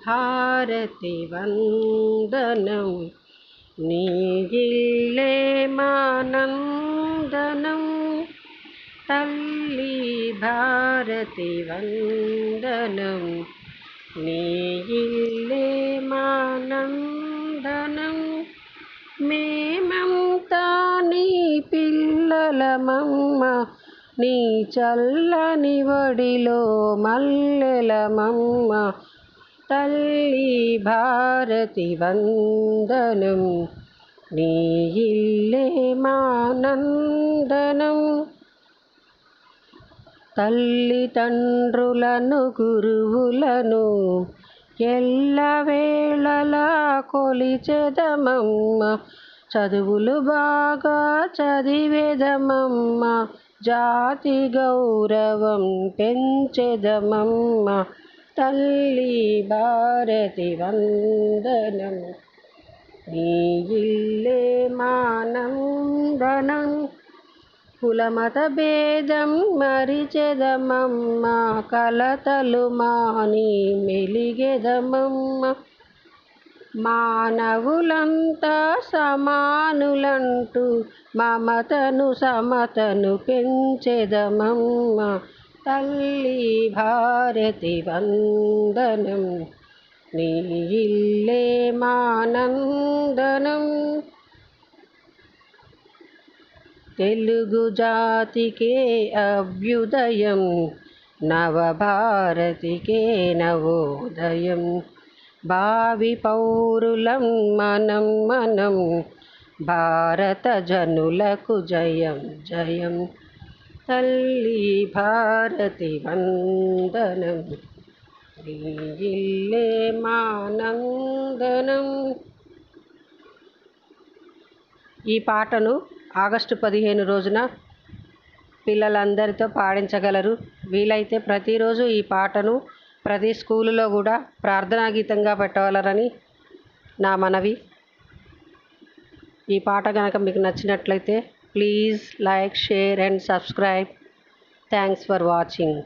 హారతి వందనం నీగిల్లే మానందనం తల్లి భారతి వందనం నీగిల్లే మానందనం మేమంతా నీ పిల్లలమమ్మ నీ చల్లని వడిలో మల్లెలమమ్మ తల్లి భారతి వందనం నీ ఇల్లే మానందనం తల్లిదండ్రులను గురువులను ఎల్లవేళలా కొలిచెదమమ్మ చదువులు బాగా చదివెదమమ్మ జాతి గౌరవం పెంచెదమమ్మ తల్లి భారతి వందనం నీ ఇల్లే మానందనం కులమత భేదం మరిచెదమమ్మ కలతలు మాని మెలిగెదమమ్మ మానవులంతా సమానులంటూ మమతను సమతను పెంచెదమమ్మ తల్లి భారతి వందనం నీ ఇల్లే మానందనం తెలుగు జాతికే అభ్యుదయం నవభారతికే నవోదయం భావి పౌరులం మనం భారత జనులకు జయం జయం తల్లి భారతి వందనం నీ ఇల్లే మానందనం. ఈ పాటను ఆగస్టు 15 రోజున పిల్లలందరితో పాడించగలరు. వీలైతే ప్రతిరోజు ఈ పాటను ప్రతి స్కూలులో కూడా ప్రార్థనా గీతంగా పెట్టగలరని నా మనవి. ఈ పాట కనుక మీకు నచ్చినట్లయితే please like, share and subscribe. Thanks for watching.